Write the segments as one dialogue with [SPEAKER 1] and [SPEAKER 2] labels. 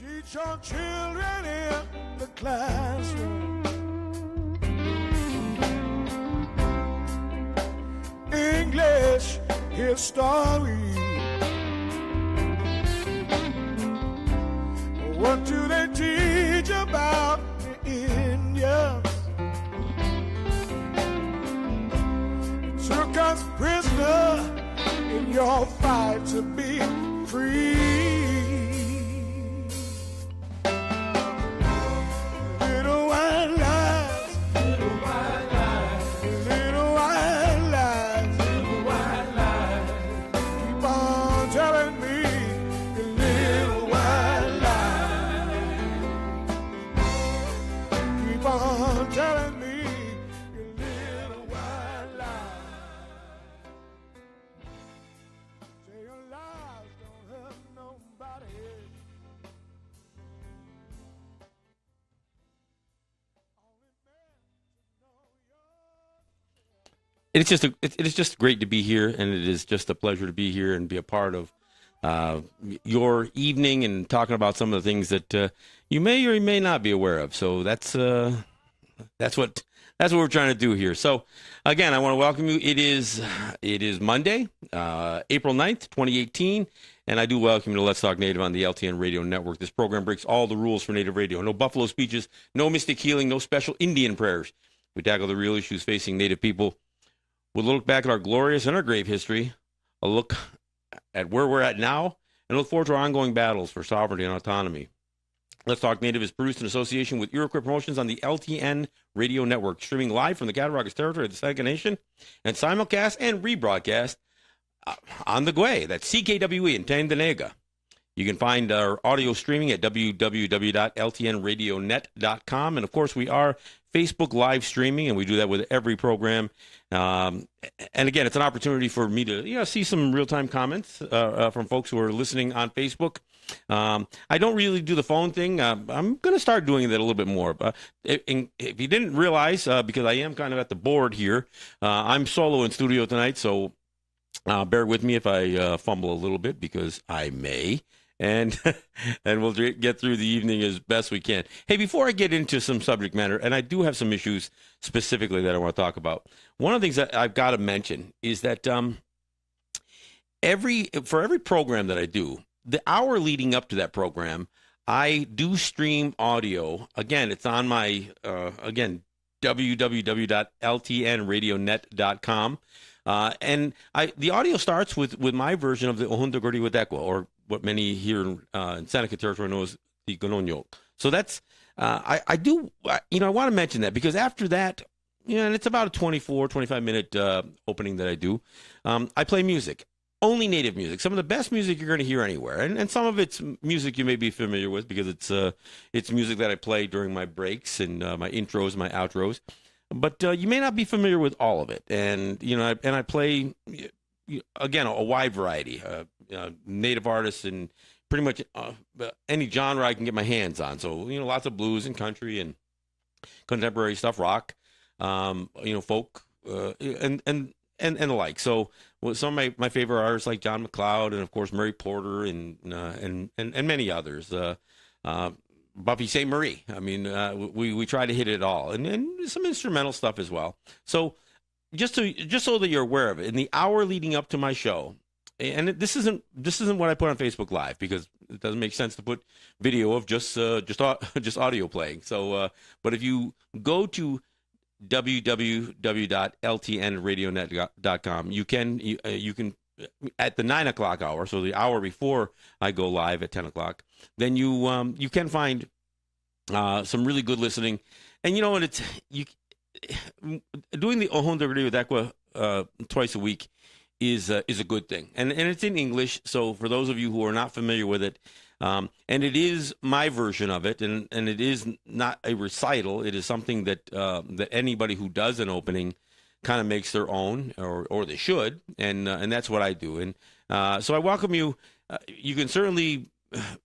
[SPEAKER 1] Teach your children in the classroom English history. What do they teach about the Indians? Took us prisoner in your fight to be free. Little white lies, little white lies, little white lies, little white lies. Keep on telling me your little white lies. Keep on telling me your little white lies. Say your lies don't hurt nobody.
[SPEAKER 2] It is just great to be here, and it is just a pleasure to be here and be a part of your evening and talking about some of the things that you may or may not be aware of. So that's what we're trying to do here. So again, I want to welcome you. It is Monday, April 9th, 2018. And I do welcome you to Let's Talk Native on the LTN Radio Network. This program breaks all the rules for Native radio. No buffalo speeches, no mystic healing, no special Indian prayers. We tackle the real issues facing Native people. We'll look back at our glorious and our grave history, a look at where we're at now, and look forward to our ongoing battles for sovereignty and autonomy. Let's Talk Native is produced in association with Iroquois Promotions on the LTN Radio Network, streaming live from the Cattaraugus territory of the Seneca Nation, and simulcast and rebroadcast on the Gwe. That's CKWE in Tandanega. You can find our audio streaming at www.ltnradionet.com. And, of course, we are Facebook live streaming, and we do that with every program. And, again, it's an opportunity for me to see some real-time comments from folks who are listening on Facebook. I don't really do the phone thing. I'm going to start doing that a little bit more. If you didn't realize, because I am kind of at the board here, I'm solo in studio tonight, so bear with me if I fumble a little bit, because I may. And we'll get through the evening as best we can. Hey, before I get into some subject matter, and I do have some issues specifically that I want to talk about, one of the things that I've got to mention is that for every program that I do, the hour leading up to that program, I do stream audio. Again, it's on my, www.ltnradionet.com. And the audio starts with my version of the Ohundagurdi Wadekwa, or what many here in Seneca Territory know as the Gononyok. So that's, I want to mention that, because after that, and it's about a 25-minute opening that I do, I play music. Only Native music, some of the best music you're going to hear anywhere, and some of it's music you may be familiar with, because it's music that I play during my breaks and my intros, my outros. But you may not be familiar with all of it, and I play again a wide variety, Native artists and pretty much any genre I can get my hands on. So lots of blues and country and contemporary stuff, rock, folk, and the like. So some of my favorite artists like John McLeod, and of course Murray Porter, and many others. Buffy St. Marie. I mean, we try to hit it all, and some instrumental stuff as well. So just so that you're aware of it, in the hour leading up to my show, and this isn't what I put on Facebook Live, because it doesn't make sense to put video of just audio playing. So, but if you go to www.ltnradionet.com, you can at the 9 o'clock hour, so the hour before I go live at 10 o'clock, then you can find some really good listening. And it's doing the Ohundagurdi Wadekwa twice a week is a good thing, and it's in English. So for those of you who are not familiar with it, and it is my version of it, and it is not a recital. It is something that that anybody who does an opening kind of makes their own, or they should, and that's what I do. And so I welcome you. You can certainly,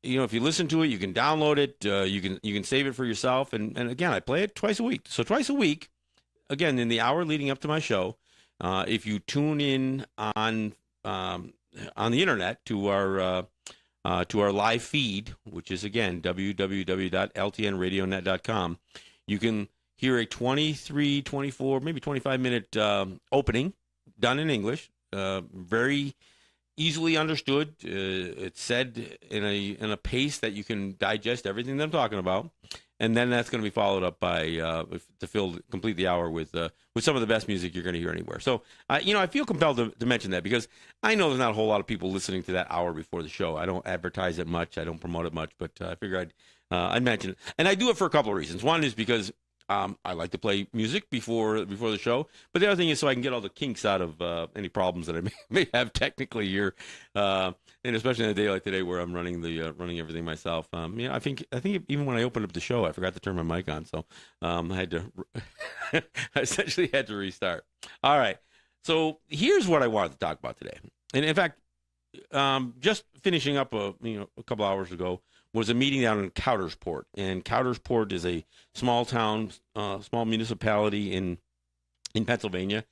[SPEAKER 2] if you listen to it, you can download it. You can save it for yourself. And again, I play it twice a week. So twice a week, again, in the hour leading up to my show, if you tune in on the internet to our to our live feed, which is, again, www.ltnradionet.com, you can hear a 23, 24, maybe 25-minute opening done in English, very easily understood. It's said in a pace that you can digest everything that I'm talking about. And then that's going to be followed up by to complete the hour with some of the best music you're going to hear anywhere. So, I feel compelled to mention that because I know there's not a whole lot of people listening to that hour before the show. I don't advertise it much. I don't promote it much, but I figure I'd mention it. And I do it for a couple of reasons. One is because I like to play music before the show, but the other thing is so I can get all the kinks out of any problems that I may have technically here, and especially in a day like today where I'm running everything myself. I think even when I opened up the show, I forgot to turn my mic on, so I had to I essentially had to restart. All right, so here's what I wanted to talk about today, and in fact, just finishing up a couple hours ago was a meeting down in Coudersport. And Coudersport is a small town, small municipality in Pennsylvania.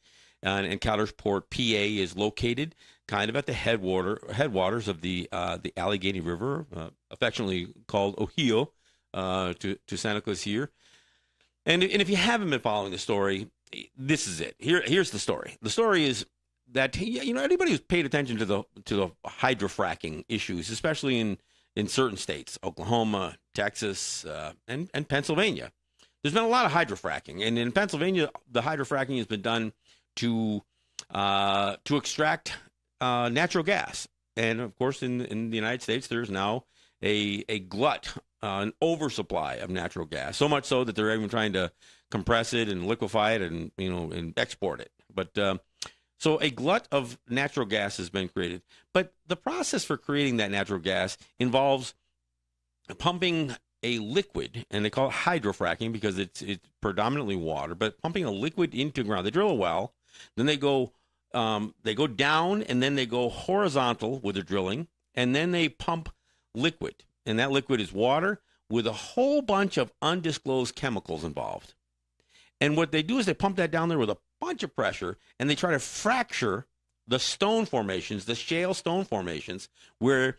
[SPEAKER 2] And Coudersport, PA, is located kind of at the headwaters of the Allegheny River, affectionately called Ohio, to Santa Claus here. And if you haven't been following the story, this is it. Here's the story. The story is that anybody who's paid attention to the hydrofracking issues, especially in certain states, Oklahoma, Texas, and Pennsylvania. There's been a lot of hydrofracking. And in Pennsylvania, the hydrofracking has been done to extract natural gas. And, of course, in the United States, there's now a glut, an oversupply of natural gas, so much so that they're even trying to compress it and liquefy it and export it. But so a glut of natural gas has been created. But the process for creating that natural gas involves pumping a liquid, and they call it hydrofracking because it's predominantly water, but pumping a liquid into the ground. They drill a well, then they go down, and then they go horizontal with their drilling, and then they pump liquid. And that liquid is water with a whole bunch of undisclosed chemicals involved. And what they do is they pump that down there with a bunch of pressure, and they try to fracture the stone formations, the shale stone formations, where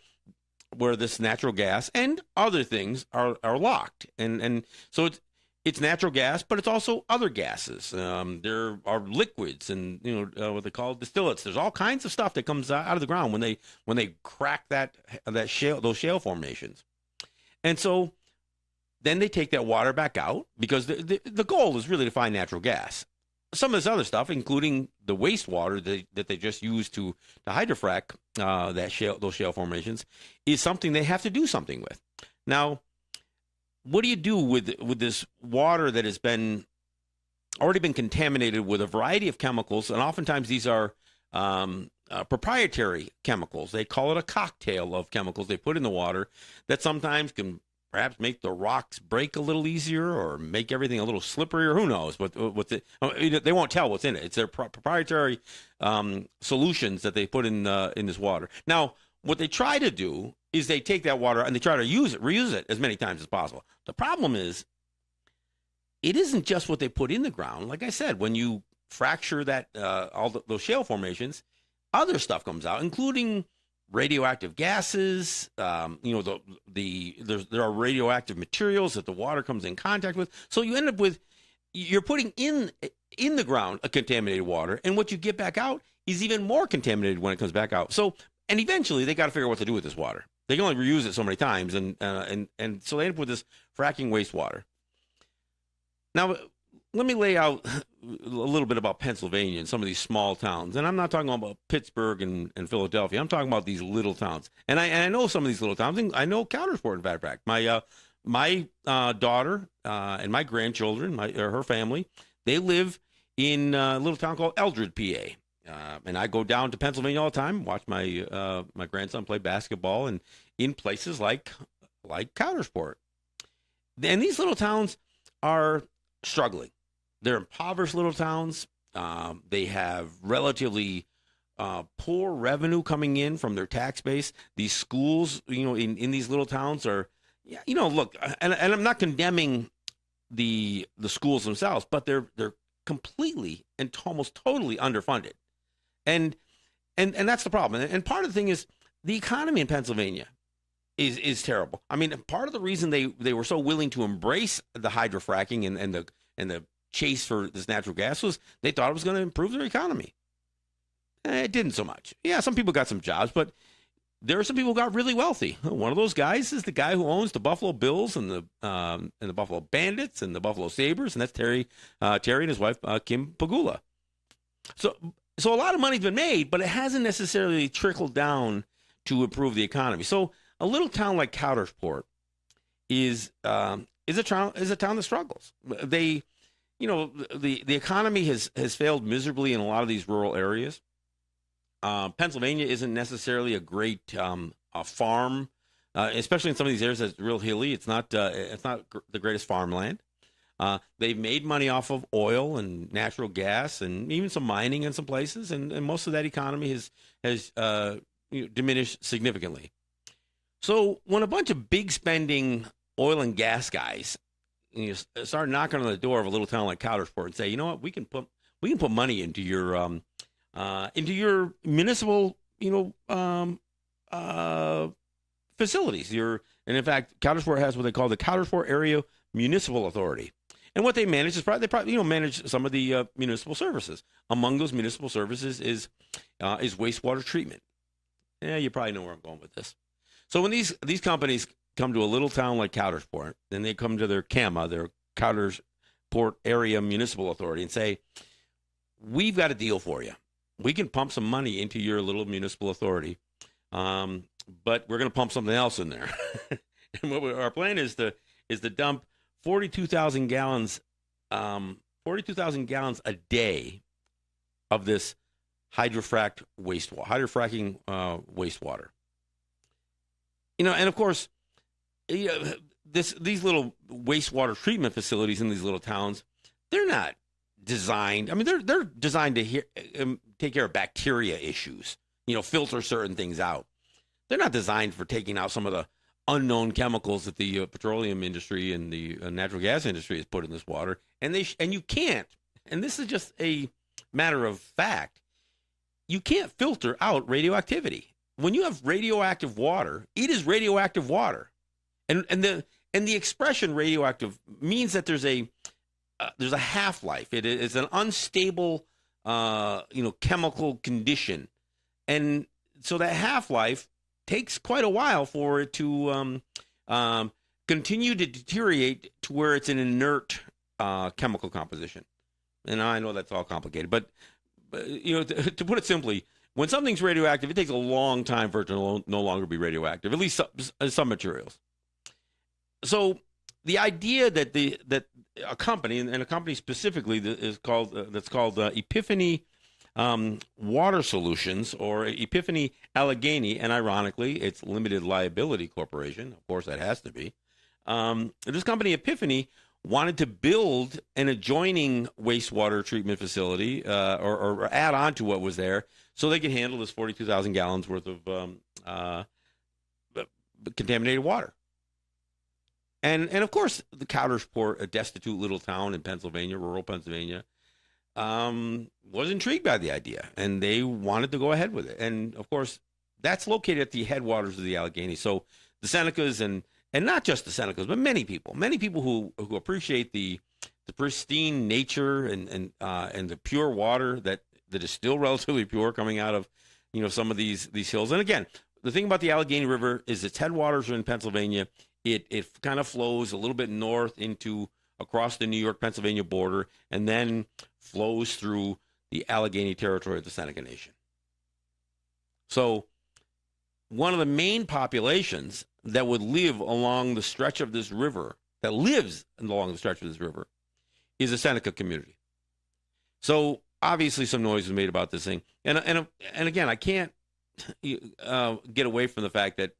[SPEAKER 2] this natural gas and other things are locked. And so it's natural gas, but it's also other gases. There are liquids and what they call distillates. There's all kinds of stuff that comes out of the ground when they crack those shale formations. And so then they take that water back out because the goal is really to find natural gas. Some of this other stuff, including the wastewater that they just use to hydrofrack those shale formations, is something they have to do something with. Now, what do you do with this water that has already been contaminated with a variety of chemicals? And oftentimes these are proprietary chemicals. They call it a cocktail of chemicals they put in the water that sometimes can perhaps make the rocks break a little easier or make everything a little slipperier. Who knows? They won't tell what's in it. It's their proprietary solutions that they put in this water. Now, what they try to do is they take that water and they try to reuse it as many times as possible. The problem is, it isn't just what they put in the ground. Like I said, when you fracture those shale formations, other stuff comes out, including radioactive gases. There are radioactive materials that the water comes in contact with. So you end up you're putting in the ground a contaminated water, and what you get back out is even more contaminated when it comes back out. So, and eventually they got to figure out what to do with this water. They can only reuse it so many times, and so they end up with this fracking wastewater. Now, let me lay out a little bit about Pennsylvania and some of these small towns. And I'm not talking about Pittsburgh and Philadelphia. I'm talking about these little towns. And I know some of these little towns. I know Coudersport, in fact. My daughter and my grandchildren, her family, they live in a little town called Eldred, PA. And I go down to Pennsylvania all the time, watch my grandson play basketball, and in places like Coudersport. And these little towns are struggling. They're impoverished little towns. They have relatively poor revenue coming in from their tax base. These schools, in these little towns are, look, and I'm not condemning the schools themselves, but they're completely and almost totally underfunded. And that's the problem. And part of the thing is the economy in Pennsylvania is terrible. I mean, part of the reason they were so willing to embrace the hydrofracking and the chase for this natural gas was they thought it was going to improve their economy. It didn't so much. Yeah, some people got some jobs, but there are some people who got really wealthy. One of those guys is the guy who owns the Buffalo Bills and the Buffalo Bandits and the Buffalo Sabres, and that's Terry and his wife Kim Pagula. So a lot of money's been made, but it hasn't necessarily trickled down to improve the economy. So a little town like Coudersport is a town that struggles. The economy has failed miserably in a lot of these rural areas. Pennsylvania isn't necessarily a great farm, especially in some of these areas that's real hilly. It's not the greatest farmland. They've made money off of oil and natural gas and even some mining in some places, and most of that economy has diminished significantly. So when a bunch of big spending oil and gas guys start knocking on the door of a little town like Coudersport and say, you know what, we can put money into your municipal facilities. And in fact, Coudersport has what they call the Coudersport Area Municipal Authority. And what they manage is they probably manage some of the municipal services. Among those municipal services is wastewater treatment. Yeah, you probably know where I'm going with this. So when these companies come to a little town like Coudersport, then they come to their CAMA, their Coudersport Area Municipal Authority, and say, we've got a deal for you. We can pump some money into your little municipal authority, but we're going to pump something else in there. And our plan is to dump 42,000 gallons a day of this hydrofracking wastewater. And of course, these little wastewater treatment facilities in these little towns, they're not designed. I mean, they're designed to take care of bacteria issues. Filter certain things out. They're not designed for taking out some of the unknown chemicals that the petroleum industry and the natural gas industry has put in this water. And you can't. And this is just a matter of fact. You can't filter out radioactivity. When you have radioactive water, it is radioactive water, and the expression radioactive means that there's a half-life. It is an unstable, chemical condition, and so that half-life takes quite a while for it to continue to deteriorate to where it's an inert chemical composition. And I know that's all complicated, but to put it simply, when something's radioactive, it takes a long time for it to no longer be radioactive, at least some materials. So the idea that a company, and a company specifically that's called Epiphany Water Solutions, or Epiphany Allegheny, and ironically, it's limited liability corporation. Of course, that has to be. This company, Epiphany, wanted to build an adjoining wastewater treatment facility or add on to what was there so they could handle this 42,000 gallons worth of contaminated water. And of course, the Coudersport, a destitute little town in Pennsylvania, rural Pennsylvania, was intrigued by the idea, and they wanted to go ahead with it. And of course, that's located at the headwaters of the Allegheny. So the Senecas and not just the Senecas, but many people who appreciate the pristine nature and the pure water that is still relatively pure coming out of some of these hills. And again, the thing about the Allegheny River is its headwaters are in Pennsylvania. It kind of flows a little bit north across the New York-Pennsylvania border, and then flows through the Allegheny territory of the Seneca Nation. So one of the main populations that would live along the stretch of this river, is a Seneca community. So obviously some noise was made about this thing. And again, I can't get away from the fact that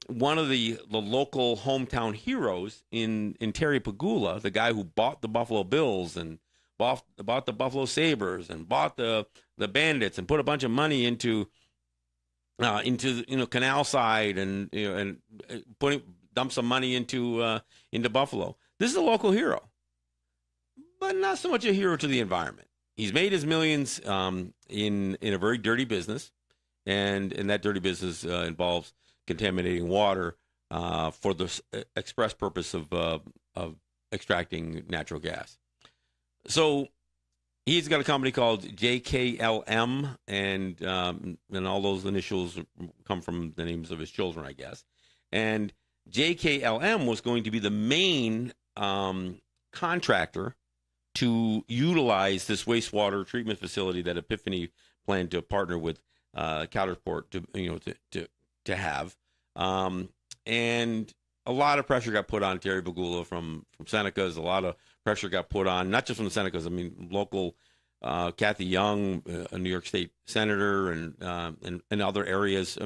[SPEAKER 2] one of the local hometown heroes in Terry Pagula, the guy who bought the Buffalo Bills and bought the Buffalo Sabres and bought the Bandits and put a bunch of money into Canal Side and dump some money into Buffalo. This is a local hero, but not so much a hero to the environment. He's made his millions in a very dirty business, and that dirty business involves contaminating water for the express purpose of extracting natural gas. So he's got a company called JKLM, and all those initials come from the names of his children, I guess. And JKLM was going to be the main contractor to utilize this wastewater treatment facility that Epiphany planned to partner with Coudersport to have. And a lot of pressure got put on Terry Pegula from Senecas. A lot of pressure got put on, not just from the Senecas. I mean, local Kathy Young, a New York State senator, and other areas.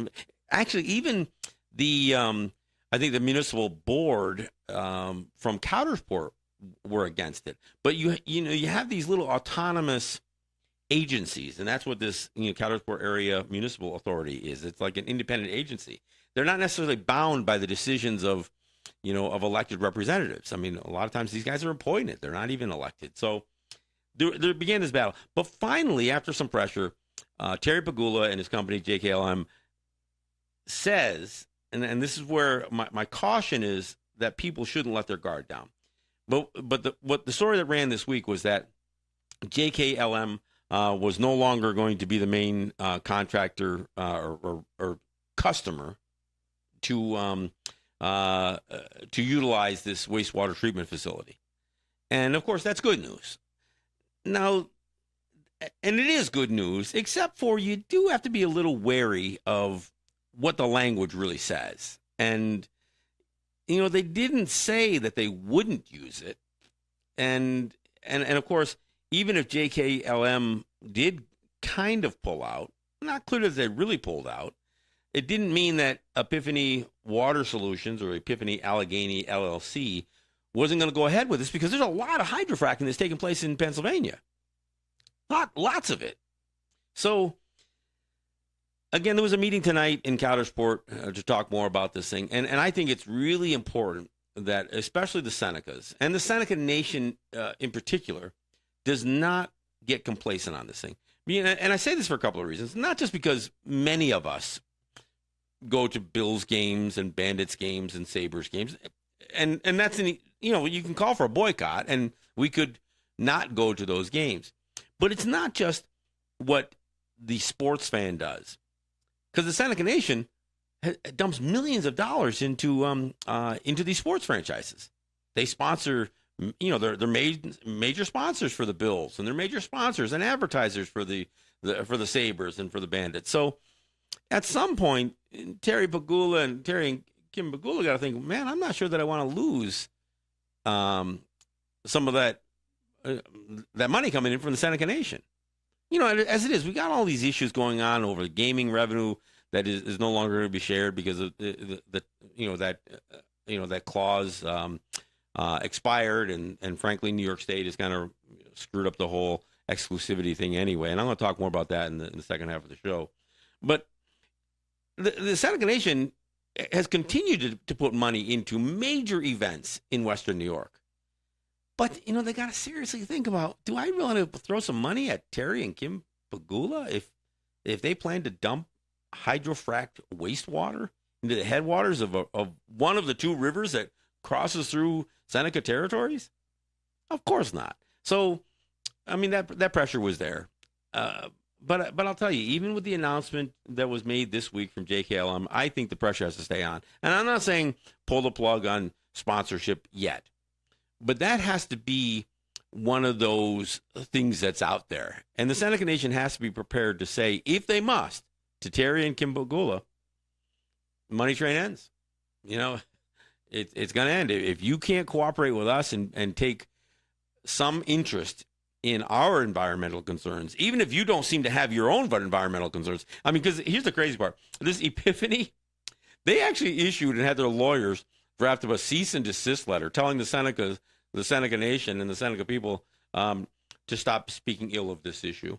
[SPEAKER 2] Actually, even the I think the municipal board from Coudersport were against it. But you have these little autonomous agencies, and that's what this Coudersport Area Municipal Authority is. It's like an independent agency. They're not necessarily bound by the decisions of elected representatives. I mean, a lot of times these guys are appointed. They're not even elected. So there began this battle. But finally, after some pressure, Terry Pegula and his company, JKLM, says, and this is where my caution is, that people shouldn't let their guard down. But the story that ran this week was that JKLM was no longer going to be the main contractor or customer to utilize this wastewater treatment facility. And of course, that's good news. Now, and it is good news, except for you do have to be a little wary of what the language really says. And they didn't say that they wouldn't use it. And of course, even if JKLM did kind of pull out, not clear that they really pulled out, it didn't mean that Epiphany Water Solutions or Epiphany Allegheny LLC wasn't going to go ahead with this, because there's a lot of hydrofracking that's taking place in Pennsylvania. Lots of it. So, again, there was a meeting tonight in Coudersport to talk more about this thing. And I think it's really important that especially the Senecas and the Seneca Nation in particular does not get complacent on this thing. And I say this for a couple of reasons. Not just because many of us go to Bills games and Bandits games and Sabres games. And that's, you can call for a boycott and we could not go to those games. But it's not just what the sports fan does. Because the Seneca Nation dumps millions of dollars into these sports franchises. They sponsor, they're major sponsors for the Bills, and they're major sponsors and advertisers for the Sabres and for the Bandits. So at some point, Terry and Kim Pegula got to think, man, I'm not sure that I want to lose some of that money coming in from the Seneca Nation. As it is, we got all these issues going on over the gaming revenue that is no longer going to be shared because of that clause expired, and frankly, New York State has kind of screwed up the whole exclusivity thing anyway. And I'm going to talk more about that in the second half of the show. But the Seneca Nation has continued to put money into major events in Western New York. But, they got to seriously think about, do I really want to throw some money at Terry and Kim Pegula if they plan to dump hydrofracked wastewater into the headwaters of one of the two rivers that crosses through Seneca territories? Of course not. So, I mean, that pressure was there. But I'll tell you, even with the announcement that was made this week from JKLM, I think the pressure has to stay on. And I'm not saying pull the plug on sponsorship yet. But that has to be one of those things that's out there. And the Seneca Nation has to be prepared to say, if they must, to Terry and Kim Pegula, money train ends. It's going to end. If you can't cooperate with us and take some interest in our environmental concerns, even if you don't seem to have your own environmental concerns. I mean, because here's the crazy part. This Epiphany, they actually issued and had their lawyers draft up a cease and desist letter telling the Seneca Nation and the Seneca people to stop speaking ill of this issue.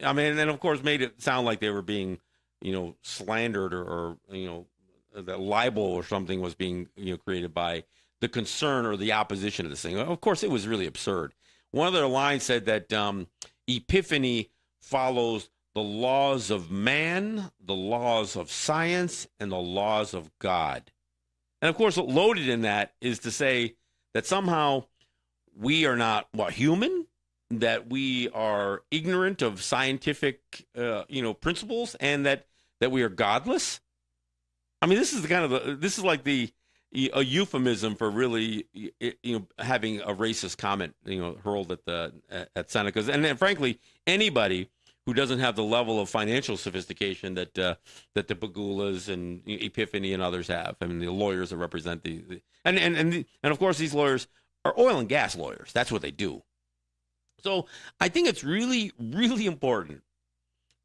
[SPEAKER 2] I mean, and of course made it sound like they were being, slandered or that libel or something was being, created by the concern or the opposition to this thing. Of course, it was really absurd. One of their lines said that Epiphany follows the laws of man, the laws of science, and the laws of God. And of course, loaded in that is to say that somehow we are not human, that we are ignorant of scientific principles, and that we are godless. I mean, this is like a euphemism for really having a racist comment hurled at Seneca's, and then frankly anybody who doesn't have the level of financial sophistication that the Pagulas and Epiphany and others have. I mean, the lawyers that represent and of course these lawyers are oil and gas lawyers. That's what they do. So I think it's really, really important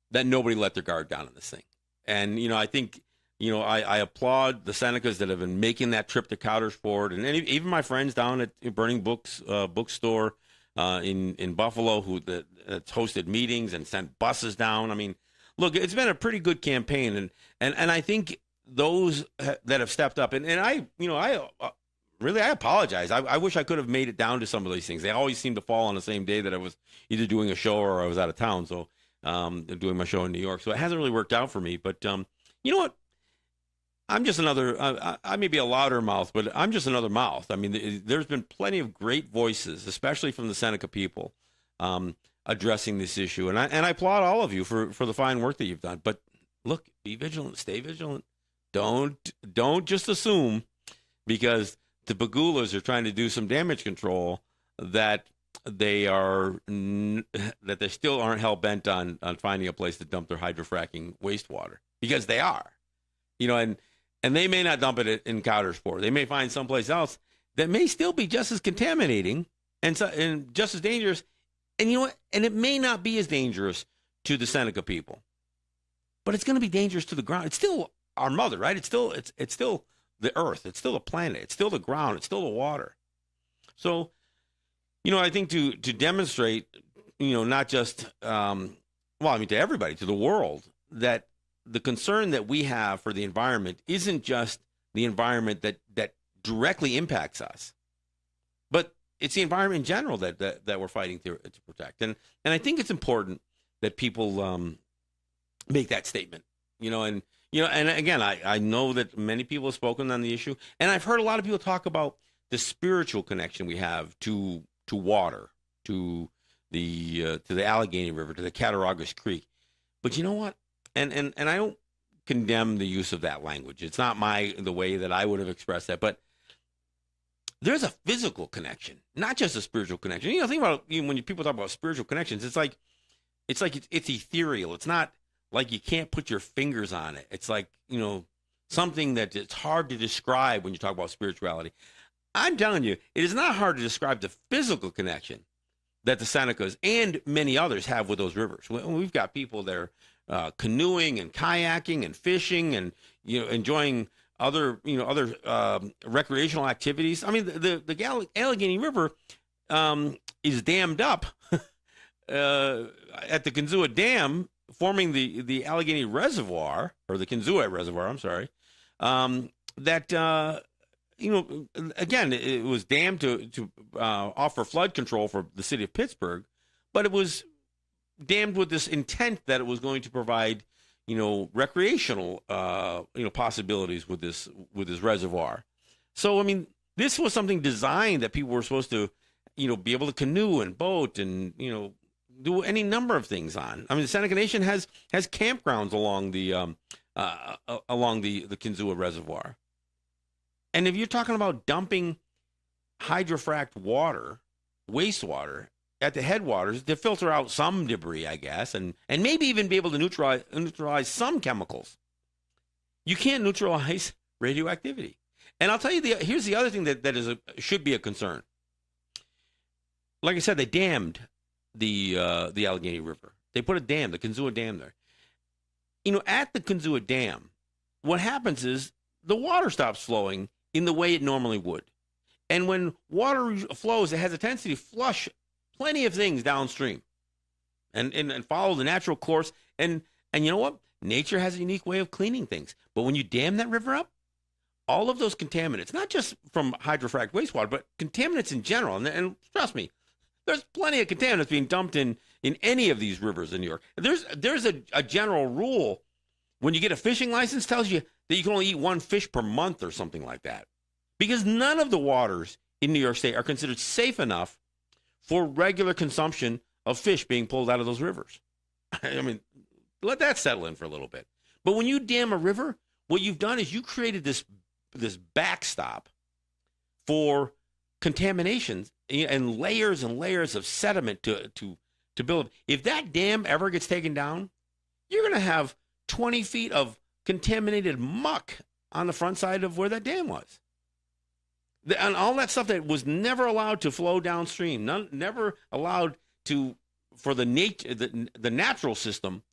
[SPEAKER 2] that nobody let their guard down on this thing. And I think I applaud the Senecas that have been making that trip to Coudersford, and even my friends down at Burning Books bookstore in Buffalo that's hosted meetings and sent buses down. I mean, look, it's been a pretty good campaign, and I think those that have stepped up, and I apologize. I wish I could have made it down to some of these things. They always seem to fall on the same day that I was either doing a show or I was out of town. So doing my show in New York. So it hasn't really worked out for me. But you know what? I'm just another, I may be a louder mouth, but I'm just another mouth. I mean, there's been plenty of great voices, especially from the Seneca people, addressing this issue. And I applaud all of you for the fine work that you've done. But look, be vigilant, stay vigilant. Don't just assume because the Pagulas are trying to do some damage control that they still aren't hell bent on finding a place to dump their hydrofracking wastewater, because they are, and they may not dump it in Coudersford. They may find someplace else that may still be just as contaminating and just as dangerous. And you know what? And it may not be as dangerous to the Seneca people, but it's going to be dangerous to the ground. It's still our mother, right? It's still the earth. It's still the planet. It's still the ground. It's still the water. So, I think to demonstrate, not just, to everybody, to the world, that the concern that we have for the environment isn't just the environment that directly impacts us, but it's the environment in general that we're fighting to protect. And I think it's important that people make that statement, and again, I know that many people have spoken on the issue, and I've heard a lot of people talk about the spiritual connection we have to water, to the Allegheny River, to the Cattaraugus Creek. But you know what? And I don't condemn the use of that language. It's not the way that I would have expressed that, but there's a physical connection, not just a spiritual connection. Think about when people talk about spiritual connections, it's ethereal. It's not like you can't put your fingers on it. It's like, something that it's hard to describe when you talk about spirituality. I'm telling you, it is not hard to describe the physical connection that the Senecas and many others have with those rivers. We've got people there canoeing and kayaking and fishing and enjoying other recreational activities. I mean, the Allegheny River is dammed up at the Kinzua Dam, forming the Allegheny Reservoir, or the Kinzua Reservoir. I'm sorry. Again, it was dammed to offer flood control for the city of Pittsburgh, but it was dammed with this intent that it was going to provide, recreational, possibilities with this reservoir. So, I mean, this was something designed that people were supposed to, be able to canoe and boat and, do any number of things on. I mean, the Seneca Nation has campgrounds along the Kinzua Reservoir. And if you're talking about dumping hydrofracked water, wastewater, at the headwaters to filter out some debris, I guess, and maybe even be able to neutralize some chemicals, you can't neutralize radioactivity. And I'll tell you, here's the other thing that should be a concern. Like I said, they dammed the Allegheny River. They put a dam, the Kinzua Dam there. At the Kinzua Dam, what happens is the water stops flowing in the way it normally would. And when water flows, it has a tendency to flush plenty of things downstream and follow the natural course. And you know what? Nature has a unique way of cleaning things. But when you dam that river up, all of those contaminants, not just from hydrofracted wastewater, but contaminants in general, and trust me, there's plenty of contaminants being dumped in any of these rivers in New York. There's a general rule when you get a fishing license, tells you that you can only eat one fish per month or something like that. Because none of the waters in New York State are considered safe enough for regular consumption of fish being pulled out of those rivers. I mean, let that settle in for a little bit. But when you dam a river, what you've done is you created this backstop for contaminations and layers of sediment to build. If that dam ever gets taken down, you're going to have 20 feet of contaminated muck on the front side of where that dam was. And all that stuff that was never allowed to flow downstream, never allowed for the natural system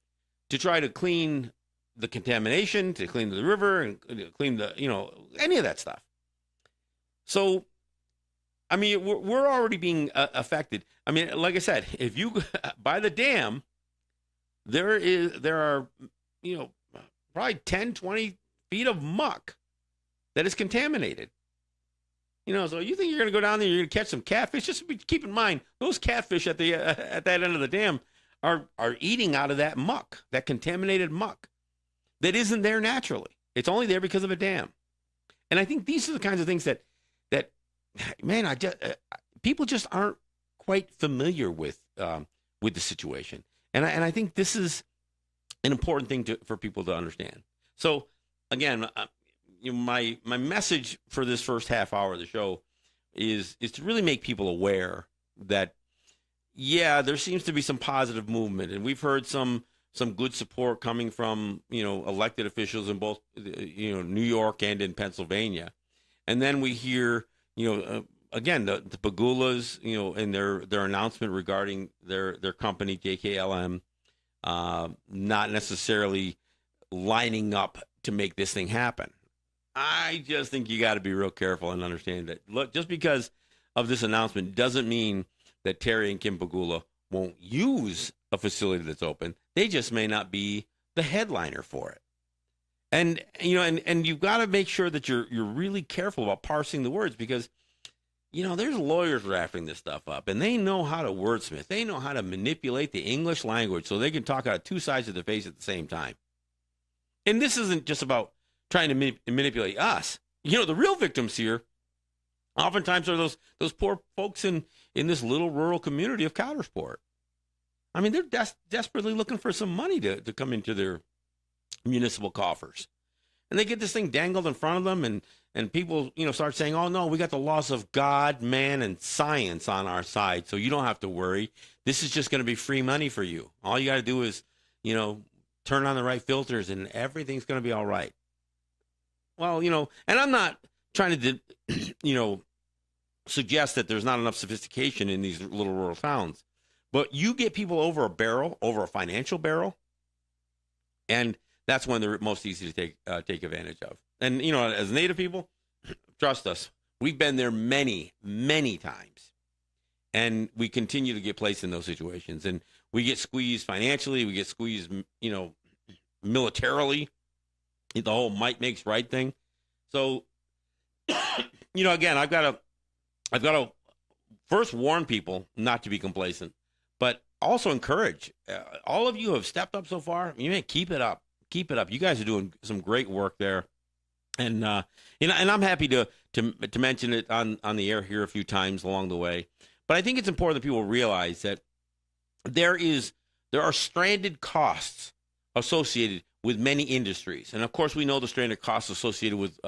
[SPEAKER 2] to try to clean the contamination, to clean the river and clean any of that stuff. So, I mean, we're already being affected. I mean, like I said, if you by the dam, there are probably 10, 20 feet of muck that is contaminated. So you think you're going to go down there, you're going to catch some catfish? Just keep in mind, those catfish at that end of the dam are eating out of that muck, that contaminated muck that isn't there naturally. It's only there because of a dam. And I think these are the kinds of things that man, people just aren't quite familiar with the situation. And I think this is an important thing for people to understand. So again, my message for this first half hour of the show is to really make people aware that, yeah, there seems to be some positive movement, and we've heard some good support coming from elected officials in both New York and in Pennsylvania, and then we hear again the Pegulas and their announcement regarding their company JKLM not necessarily lining up to make this thing happen. I just think you got to be real careful and understand that. Look, just because of this announcement doesn't mean that Terry and Kim Pegula won't use a facility that's open. They just may not be the headliner for it. And and you've got to make sure that you're really careful about parsing the words, because there's lawyers drafting this stuff up, and they know how to wordsmith. They know how to manipulate the English language so they can talk out of two sides of the face at the same time. And this isn't just about trying to manipulate us. The real victims here oftentimes are those poor folks in this little rural community of Coudersport. I mean, they're desperately looking for some money to come into their municipal coffers. And they get this thing dangled in front of them, and people, start saying, oh, no, we got the laws of God, man, and science on our side, so you don't have to worry. This is just going to be free money for you. All you got to do is, turn on the right filters, and everything's going to be all right. Well, and I'm not trying to, suggest that there's not enough sophistication in these little rural towns. But you get people over a financial barrel, and that's when they're most easy to take advantage of. And, as Native people, trust us, we've been there many, many times. And we continue to get placed in those situations. And we get squeezed financially. We get squeezed, militarily. The whole might makes right thing. So, again, I've got to first warn people not to be complacent, but also encourage. All of you have stepped up so far. You may keep it up. Keep it up. You guys are doing some great work there, and and I'm happy to mention it on the air here a few times along the way. But I think it's important that people realize that there are stranded costs associated with many industries, and of course we know the stranded costs associated with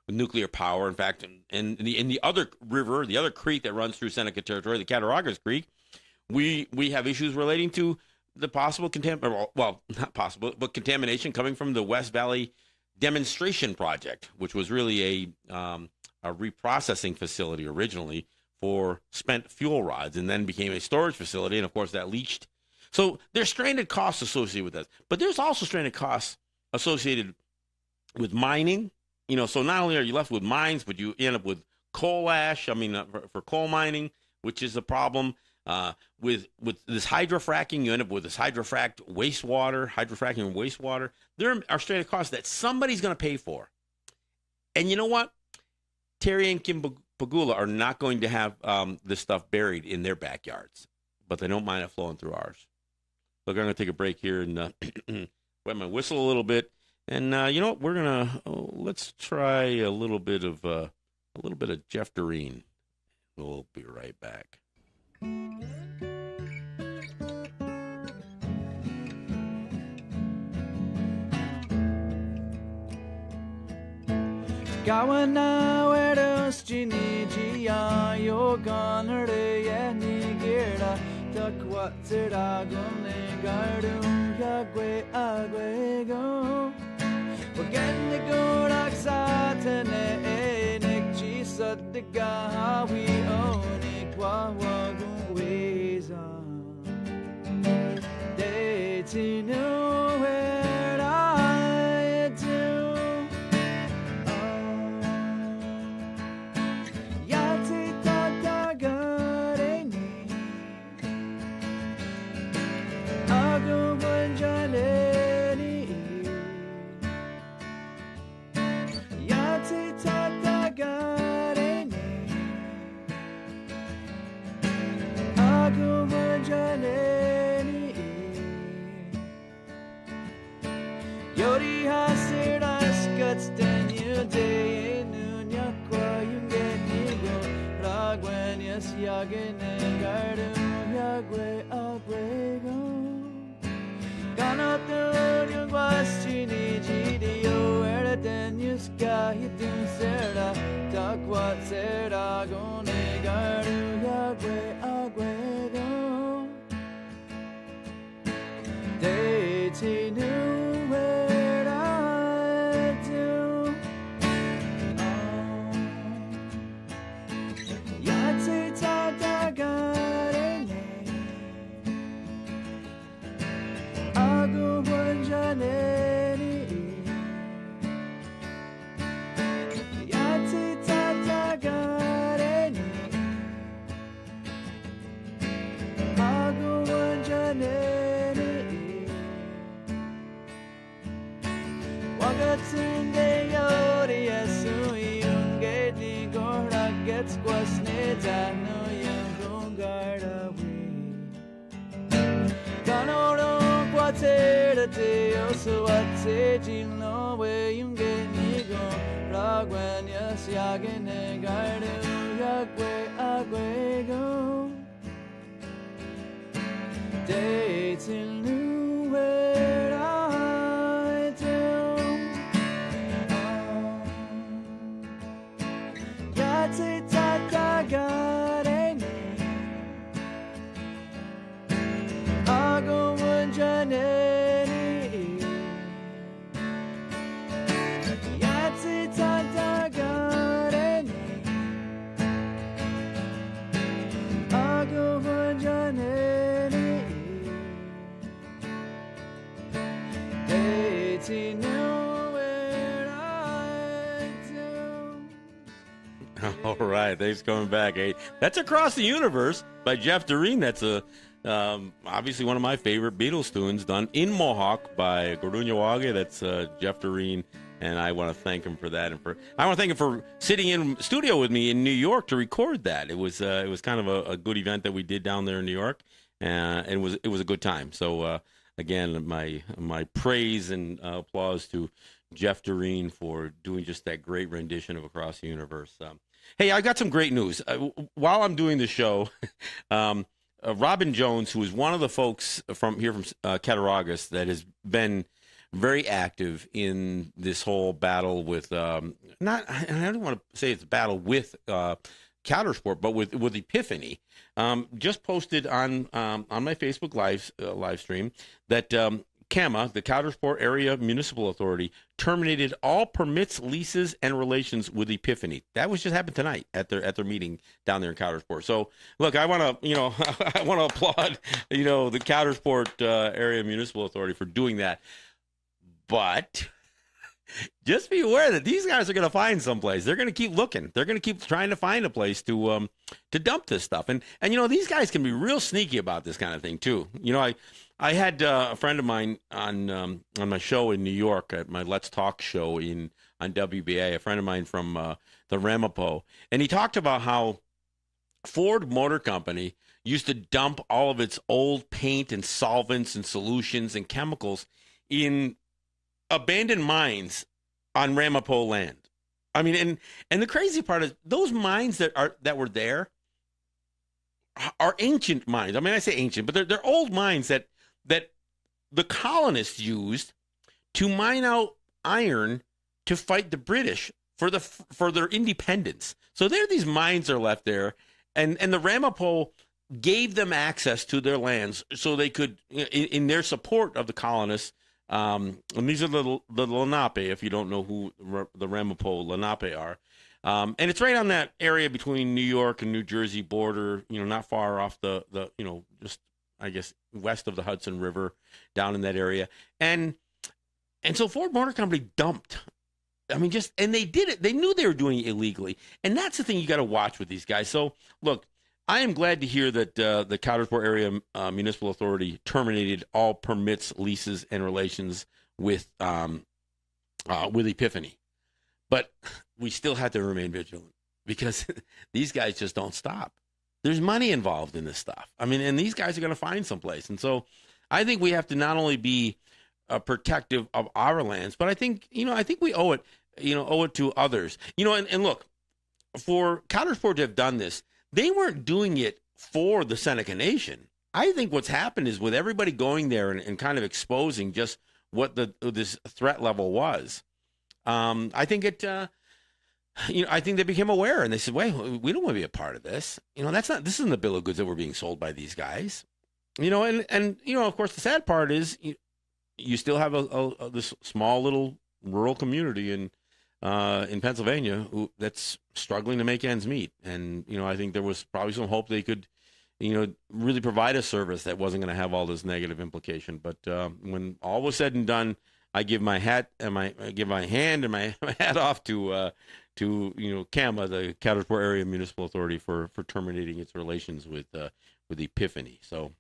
[SPEAKER 2] nuclear power. In fact, in the other river, the other creek that runs through Seneca territory, the Cattaraugus Creek, we have issues relating to the possible not possible, but contamination coming from the West Valley Demonstration Project, which was really a reprocessing facility originally for spent fuel rods, and then became a storage facility, and of course that leached. So there's stranded costs associated with that, but there's also stranded costs associated with mining. So not only are you left with mines, but you end up with coal ash. I mean, for coal mining, which is a problem. With this hydrofracking, you end up with this hydrofracking wastewater. There are stranded costs that somebody's going to pay for. And you know what? Terry and Kim Pegula are not going to have this stuff buried in their backyards, but they don't mind it flowing through ours. Look, I'm going to take a break here and wet my whistle a little bit, And you know what? We're gonna let's try a little bit of Jeff Doreen. We'll be right back.
[SPEAKER 3] Kawana wedos jinijia yoganare yanigera takwa tsiragone gardum yagwe agwego Forgetting the good oxatane nekchi sadga we own ikwawagun weza Dating where I do Yori hasiras guts den you day nunya kwa you get nigo ragwen yes yagene garden yagwe agwego Ganatur yung gwastini jidio era den you sky hitin sera takwa sera gone garden yagwe agwego Dating new where I do Yatsi tatagarene Agu wanjaneni Yatsi tatagarene Agu wanjaneni Wagatunde yori yasu yunge di gora gets kwasne dano yung garda we Kanoro kwatera de osu atse jino we yunge nigo ragwen yas yagene garda yagwe agwego Dating new where I do Yatsi tatagarene Ago wanjaneni Yatsi tatagarene Ago wanjaneni Dating new where I do
[SPEAKER 2] All right, thanks for coming back. Hey, that's Across the Universe by Jeff Doreen. That's obviously one of my favorite Beatles tunes, done in Mohawk by Gordunyo Wage. That's Jeff Doreen, and I want to thank him for that. And I want to thank him for sitting in studio with me in New York to record that. It was kind of a good event that we did down there in New York, and it was a good time. So again, my praise and applause to Jeff Doreen for doing just that great rendition of Across the Universe. Hey, I got some great news. While I'm doing the show, Robin Jones, who is one of the folks from Cattaraugus that has been very active in this whole battle with, I don't want to say it's a battle with countersport, but with Epiphany, just posted on my Facebook live stream that CAMA, the Countersport Area Municipal Authority, terminated all permits, leases, and relations with Epiphany. That was just happened tonight at their meeting down there in Countersport. So, look, I want to I want to applaud the Countersport Area Municipal Authority for doing that. But just be aware that these guys are going to find someplace. They're going to keep looking. They're going to keep trying to find a place to dump this stuff. And these guys can be real sneaky about this kind of thing too. I had a friend of mine on my show in New York at my Let's Talk show on WBA. A friend of mine from the Ramapo, and he talked about how Ford Motor Company used to dump all of its old paint and solvents and solutions and chemicals in abandoned mines on Ramapo land. I mean, and the crazy part is those mines that were there are ancient mines. I mean, I say ancient, but they're old mines that the colonists used to mine out iron to fight the British for their independence. So these mines are left there, and the Ramapo gave them access to their lands so they could, in their support of the colonists. And these are the Lenape, if you don't know who the Ramapo Lenape are. And it's right on that area between New York and New Jersey border, not far off the just, I guess, west of the Hudson River, down in that area. And so Ford Motor Company dumped. I mean, and they did it. They knew they were doing it illegally. And that's the thing you got to watch with these guys. So, look, I am glad to hear that the Coudersport Area Municipal Authority terminated all permits, leases, and relations with Epiphany. But we still have to remain vigilant because these guys just don't stop. There's money involved in this stuff. I mean, and these guys are going to find someplace. And so I think we have to not only be protective of our lands, but I think we owe it to others. And look, for Coudersport to have done this, they weren't doing it for the Seneca Nation. I think what's happened is with everybody going there and kind of exposing just what this threat level was. I think I think they became aware and they said, "Wait, we don't want to be a part of this. This isn't the bill of goods that we're being sold by these guys." And of course, the sad part is you still have this small little rural community in Pennsylvania that's struggling to make ends meet. And, I think there was probably some hope they could, really provide a service that wasn't going to have all this negative implication. But when all was said and done, I give my hand and my hat off to CAMA, the Coudersport Area Municipal Authority, for terminating its relations with Epiphany. So,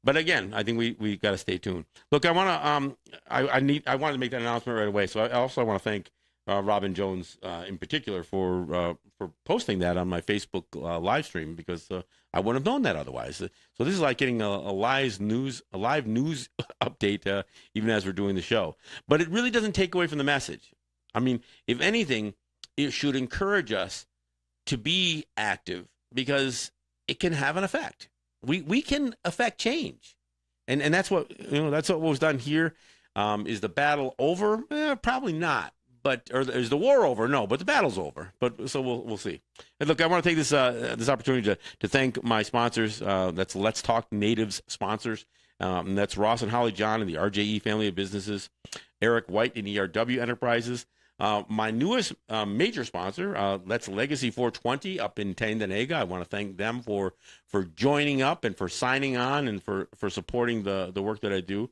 [SPEAKER 2] but again, I think we got to stay tuned. Look, I want to I wanted to make that announcement right away. So I also want to thank Robin Jones in particular for posting that on my Facebook live stream, because I wouldn't have known that otherwise. So this is like getting a live news update even as we're doing the show. But it really doesn't take away from the message. I mean, if anything, it should encourage us to be active because it can have an effect. We can affect change, and that's what was done here. Is the battle over? Probably not. Or is the war over? No, but the battle's over. But so we'll see. And look, I want to take this opportunity to thank my sponsors. That's Let's Talk Natives sponsors. And that's Ross and Holly John and the RJE family of businesses, Eric White and ERW Enterprises. My newest major sponsor, that's Legacy 420 up in Tandanega. I want to thank them for joining up and for signing on and for supporting the work that I do.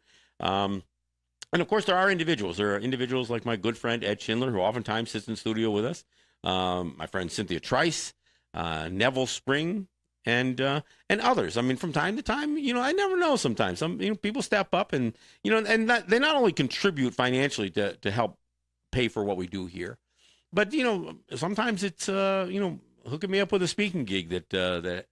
[SPEAKER 2] And, of course, there are individuals. There are individuals like my good friend Ed Schindler, who oftentimes sits in studio with us, my friend Cynthia Trice, Neville Spring, and others. I mean, from time to time, I never know sometimes. Some people step up and, they not only contribute financially to help pay for what we do here, but, sometimes it's, hooking me up with a speaking gig that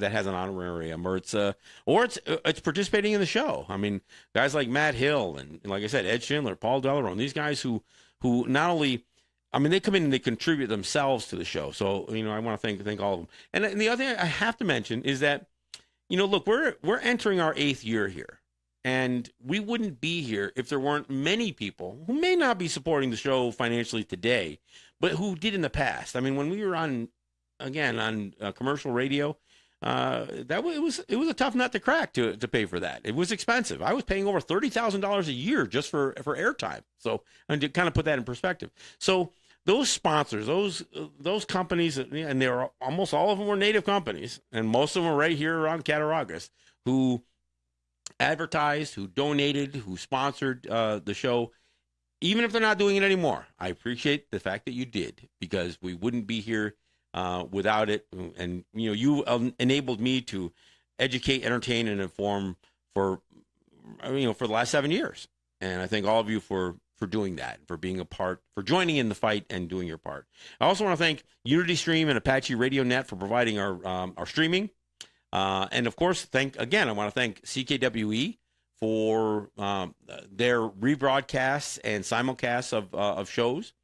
[SPEAKER 2] has an honorarium, or it's participating in the show. I mean, guys like Matt Hill and like I said, Ed Schindler, Paul Delarone, these guys who not only, I mean, they come in and they contribute themselves to the show. So, I want to thank all of them. And the other thing I have to mention is that, look, we're entering our 8th year here. And we wouldn't be here if there weren't many people who may not be supporting the show financially today, but who did in the past. I mean, when we were on commercial radio, it was a tough nut to crack to pay for that. It was expensive. I was paying over $30,000 a year just for airtime. So, and to kind of put that in perspective. So those sponsors, those companies, and they were almost all of them were native companies, and most of them were right here around Cattaraugus, who advertised, who donated, who sponsored the show, even if they're not doing it anymore. I appreciate the fact that you did, because we wouldn't be here without it. And you enabled me to educate, entertain, and inform for the last 7 years. And I thank all of you for doing that, for being a part, for joining in the fight and doing your part. I also want to thank Unity Stream and Apache Radio Net for providing our streaming. And of course, I want to thank CKWE for their rebroadcasts and simulcasts of shows.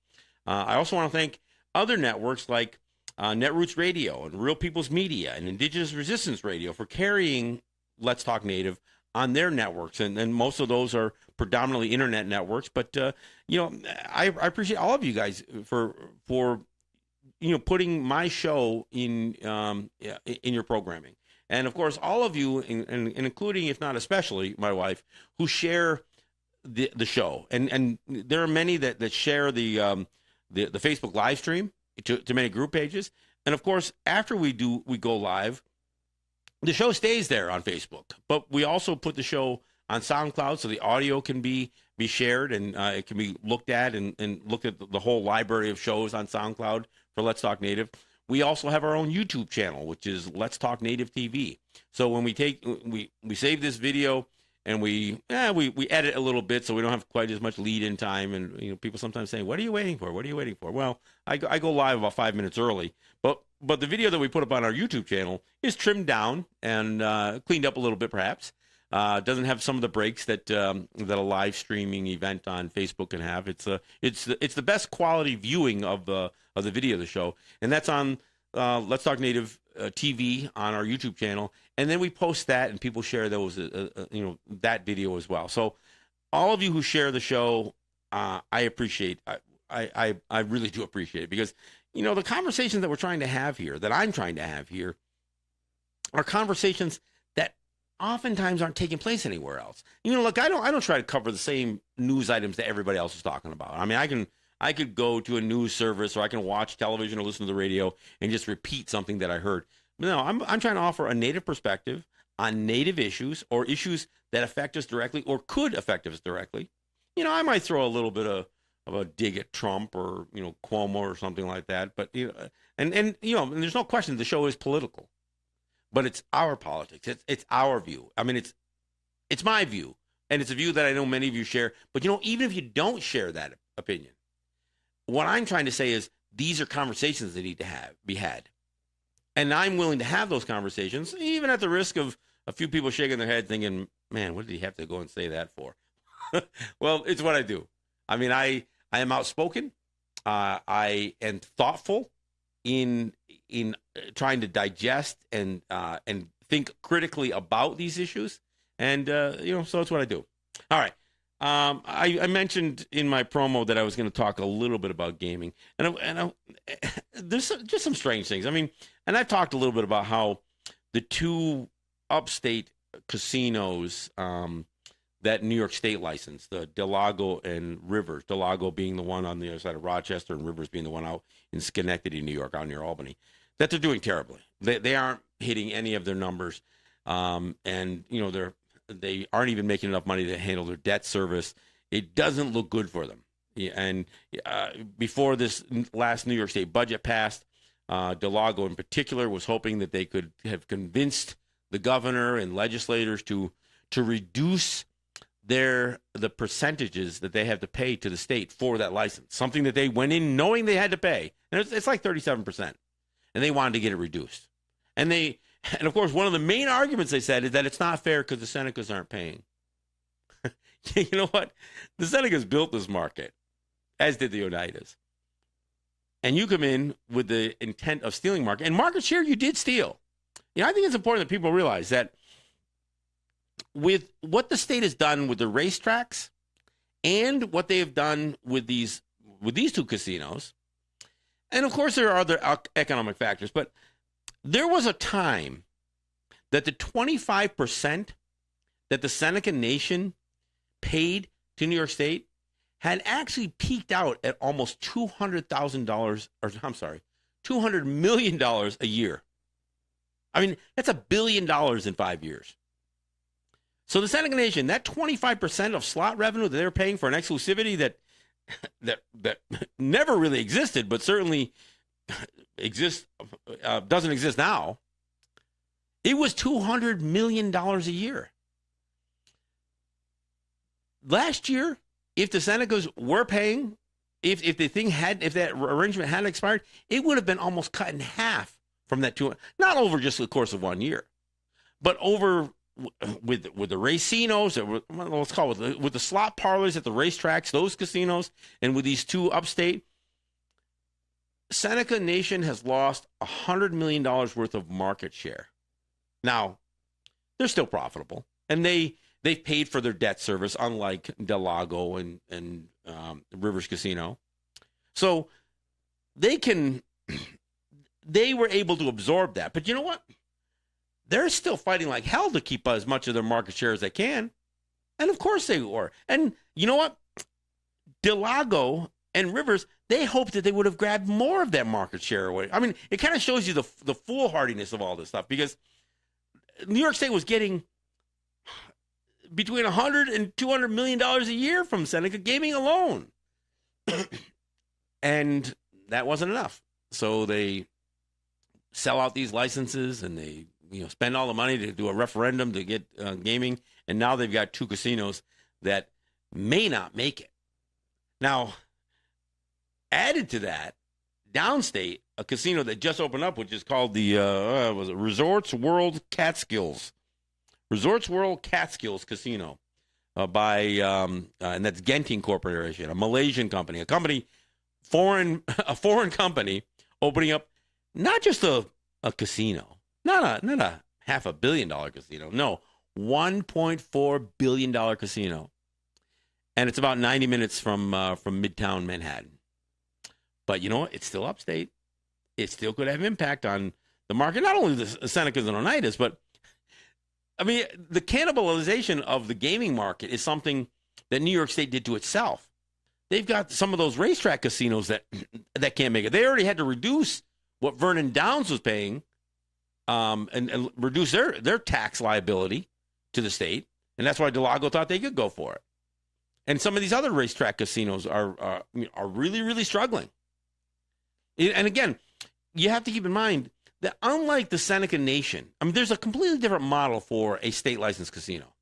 [SPEAKER 2] I also want to thank other networks like Netroots Radio and Real People's Media and Indigenous Resistance Radio for carrying Let's Talk Native on their networks. And most of those are predominantly internet networks. But, I appreciate all of you guys for putting my show in your programming. And, of course, all of you, and including, if not especially, my wife, who share the show. And there are many that share the Facebook live stream to many group pages. And, of course, after we go live, the show stays there on Facebook. But we also put the show on SoundCloud so the audio can be shared and it can be looked at and look at the whole library of shows on SoundCloud for Let's Talk Native. We also have our own YouTube channel, which is Let's Talk Native TV. So when we save this video and we edit a little bit so we don't have quite as much lead-in time. And people sometimes say, "What are you waiting for? What are you waiting for?" Well, I go live about 5 minutes early, but the video that we put up on our YouTube channel is trimmed down and cleaned up a little bit, perhaps. Doesn't have some of the breaks that a live streaming event on Facebook can have. It's the best quality viewing of the video of the show, and that's on Let's Talk Native TV on our YouTube channel, and then we post that, and people share those that video as well. So all of you who share the show, I appreciate. I really do appreciate it, because the conversations that we're trying to have here, that I'm trying to have here, are conversations that oftentimes aren't taking place anywhere else. Look, I don't try to cover the same news items that everybody else is talking about. I mean, I could go to a news service, or I can watch television or listen to the radio and just repeat something that I heard. No, I'm trying to offer a Native perspective on Native issues, or issues that affect us directly or could affect us directly. I might throw a little bit of a dig at Trump or Cuomo or something like that, but and there's no question the show is political, but it's our politics. It's our view. I mean, it's my view, and it's a view that I know many of you share. But even if you don't share that opinion, what I'm trying to say is these are conversations that need to be had. And I'm willing to have those conversations, even at the risk of a few people shaking their head thinking, man, what did he have to go and say that for? Well, it's what I do. I mean, I am outspoken. I am thoughtful in trying to digest and think critically about these issues. And, so that's what I do. All right. I mentioned in my promo that I was going to talk a little bit about gaming, and there's just some strange things. I mean, and I've talked a little bit about how the two upstate casinos that New York State licensed, the Del Lago and Rivers, Del Lago being the one on the other side of Rochester and Rivers being the one out in Schenectady, New York, out near Albany, that they're doing terribly. They aren't hitting any of their numbers, and they aren't even making enough money to handle their debt service. It doesn't look good for them. And before this last New York State budget passed, Del Lago in particular was hoping that they could have convinced the governor and legislators to reduce the percentages that they have to pay to the state for that license, something that they went in knowing they had to pay. And it's like 37%. And they wanted to get it reduced. And of course, one of the main arguments they said is that it's not fair because the Senecas aren't paying. You know what? The Senecas built this market, as did the Oneidas. And you come in with the intent of stealing market. And market share you did steal. I think it's important that people realize that with what the state has done with the racetracks and what they have done with these two casinos, and of course there are other economic factors, but there was a time that the 25% that the Seneca Nation paid to New York State had actually peaked out at almost $200 million a year. I mean, that's $1 billion in 5 years. So the Seneca Nation, that 25% of slot revenue that they're paying for an exclusivity that never really existed, but certainly doesn't exist now, it was $200 million a year. Last year, if the Senecas were paying, if that arrangement hadn't expired, it would have been almost cut in half from that not over just the course of 1 year, but over with the racinos, let's call it with the slot parlors at the racetracks, those casinos, and with these two upstate, Seneca Nation has lost $100 million worth of market share. Now, they're still profitable, and they've paid for their debt service, unlike Del Lago and Rivers Casino. So they were able to absorb that. But you know what? They're still fighting like hell to keep as much of their market share as they can. And of course they were. And you know what? Del Lago and Rivers, they hoped that they would have grabbed more of that market share away. I mean, it kind of shows you the foolhardiness of all this stuff, because New York State was getting between $100 and $200 million a year from Seneca Gaming alone. And that wasn't enough. So they sell out these licenses, and they spend all the money to do a referendum to get gaming, and now they've got two casinos that may not make it. Now, added to that, downstate, a casino that just opened up, which is called the Resorts World Catskills. Resorts World Catskills Casino by and that's Genting Corporation, a Malaysian company, a foreign company opening up not just a casino, not a $500 million casino, no, $1.4 billion casino, and it's about 90 minutes from Midtown Manhattan. But you know what? It's still upstate. It still could have impact on the market, not only the Senecas and Oneidas, but I mean, the cannibalization of the gaming market is something that New York State did to itself. They've got some of those racetrack casinos that can't make it. They already had to reduce what Vernon Downs was paying, and reduce their tax liability to the state, and that's why Del Lago thought they could go for it. And some of these other racetrack casinos are really, really struggling. And again, you have to keep in mind that unlike the Seneca Nation, I mean, there's a completely different model for a state licensed casino.